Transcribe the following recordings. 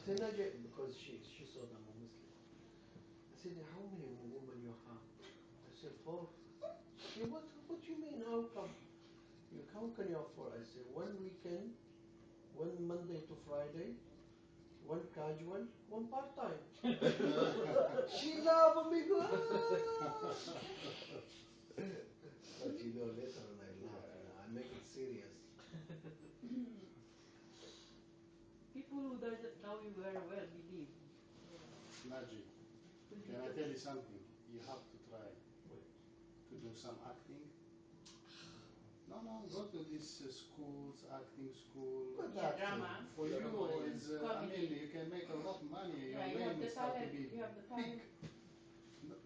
said, Nadia, because she saw that I'm a Muslim. I said, how many women you have? I said, 4. She said, what you mean, how come? How can you afford? I said, one weekend, one Monday to Friday, one casual, one part-time. She laughed me, go, but you know, later on I laugh, I make it serious. People who doesn't know you very well believe. Naji, can I tell you something? You have to try to do some acting. No, go to these schools, acting school. Drama. For you, is I mean, you can make a lot of money. Yeah, Your name will start to be you have the talent. big.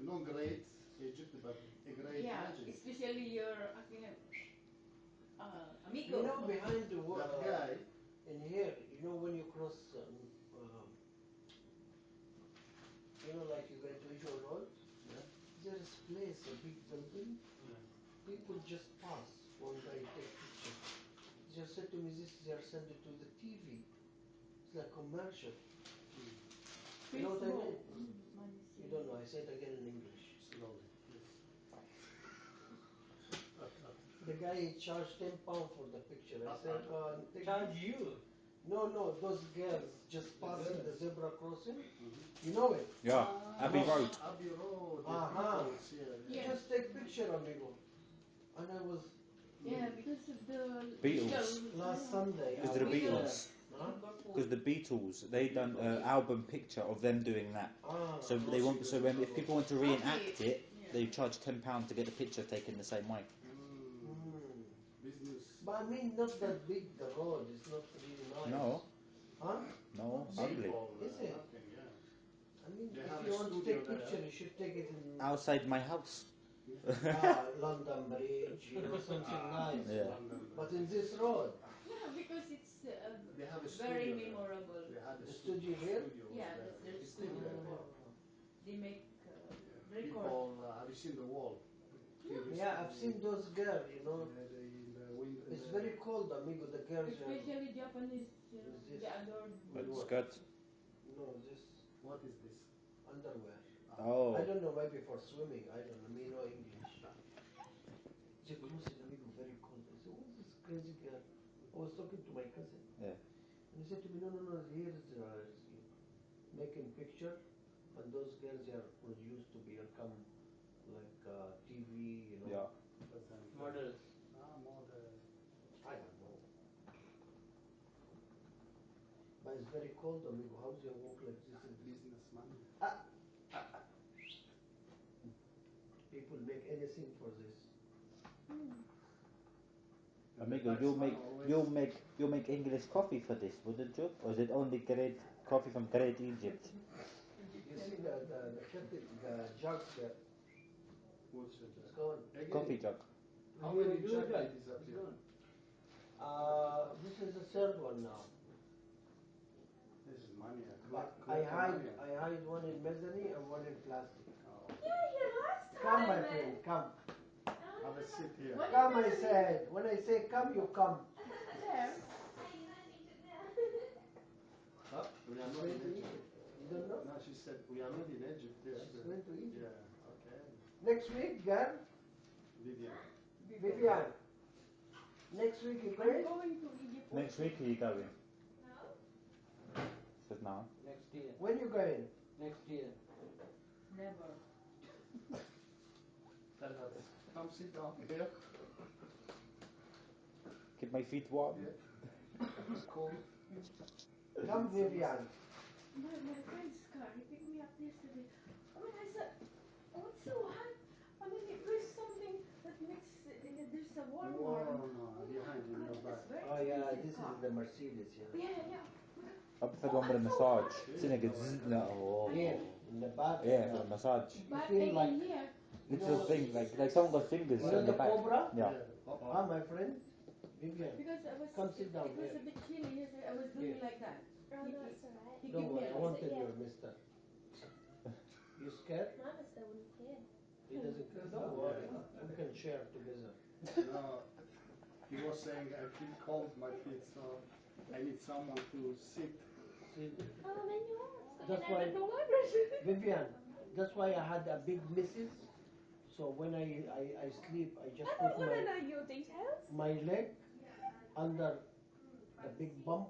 No great Egypt, but a great Naji. Especially your acting amigo. You know, behind the wall, that guy. In here, you know, when you cross, you know, like you go into Israel Road, there's a place, a big building. People just pass. One guy take picture. He just said to me, this they are sending to the TV. It's like commercial. You know what I mean? You don't know. I say it again in English. Slowly. Yes. The guy charged £10 for the picture. I said, Charge you? No, those girls just passing the zebra crossing. You know it? Yeah, Abbey Road. Abbey Road. Yeah. Just take picture, amigo. And I was... Yeah, because of the Beatles. Last Sunday. Because of the Beatles. Because the Beatles, they done an album picture of them doing that. So they want. So when if people want to reenact it, they charge £10 to get the picture taken the same way. Business. But I mean, not that big. The road is not really nice. No. Huh? No, ugly. Is it? I mean, if you want to take picture, you should take it in Outside my house. London Bridge, you know, something nice. Yeah. But in this road. Yeah, because it's they have a very studio memorable. They had a studio here? Yeah, that's their studio. They make record. People, have you seen the wall? Yeah, I've seen those girls, you know. It's very cold, amigo. The girls especially Japanese, they adore. Skirt. No, this. What is this? Underwear. Oh. I don't know, maybe for swimming. I don't know. Me no English. Jacuzzi, amigo, very cold. I said, what's this crazy girl? I was talking to my cousin. Yeah. And he said to me, no, here's making picture, and those girls are produced to become like TV, you know. Yeah. Models. Model. I don't know. But it's very cold, amigo. How do you walk like this? Businessman. People make anything for this. Amigo, you'll make English coffee for this, wouldn't you? Or is it only great coffee from Great Egypt? You see the jugs there. What's it? It's gone. Coffee jug. How many You jug guys? is up here? This is the third one now. This is money. But I hide one in mezzanine and one in plastic. Yeah, last time. Come, my friend, come. Have a sit here. Come, I said. When I say come, you come. There. Huh? We are not in Egypt. You don't know? No, she said we are not in Egypt. Yes. She's going to Egypt. Yeah, okay. Next week, girl. Vivian. Next week you I'm going? going to Egypt. Next week are you going? No. Says now. Next year. When you going? Next year. Never. Tell her, come sit down here. Keep my feet warm. Yeah. It's cold. Come, Vivian. My friend's car, he picked me up yesterday. I mean, I said, what's so hot? I mean, there's something that makes, there's a warm. Behind in your back. Oh yeah, this is the Mercedes, yeah. Yeah. I prefer the one with a massage. Isn't it? Oh. Here, in the back. Yeah, for the massage. But feel like here. Little thing, like someone got fingers You know on the the back. cobra? Yeah. Ah, my friend. Vivian. Because I was, Come sit down it was here. a bit chilly yesterday. I was doing Here. like that. Oh, no, it's alright. He Don't gave me worry, I a won't tell you, mister. You scared? Mama said wouldn't care. He doesn't care. Don't worry. We can share together. No, he was saying I feel cold my feet, so I need someone to sit see, then you ask. that's And I why, don't know language. Vivian, that's why I had a big missus. So when I sleep, I just I put don't want to know your details. my leg under the big bump.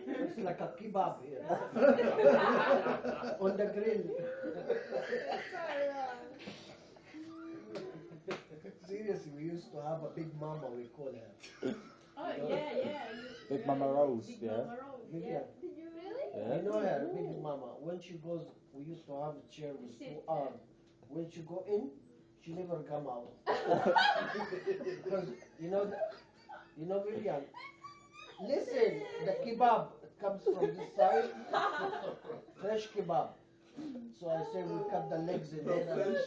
It's like a kebab here. On the grill. Seriously, we used to have a big mama, we call her. Oh, yeah. Big Mama Rose, Big yeah. Mama Rose, Vivian. yeah. Did you really? Yeah. You know her, big mama. When she goes, we used to have a chair with two arms. When she go in, she never come out. Because you know, Vivian. Listen, the kebab comes from this side, fresh kebab. So I say we cut the legs in there and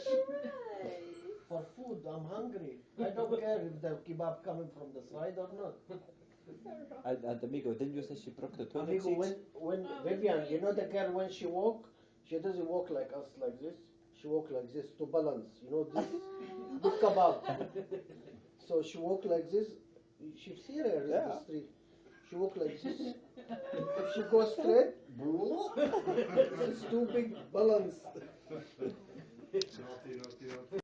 for food. I'm hungry. I don't care if the kebab coming from the side or not. And Amigo, didn't you say she broke the toilet Amigo, seat? when Vivian, you know the girl when she walk, she doesn't walk like us like this. She walk like this to balance. You know this big kebab. So she walk like this. She see her in the street. She walk like this. If she goes straight, it's too big balance. Naughty.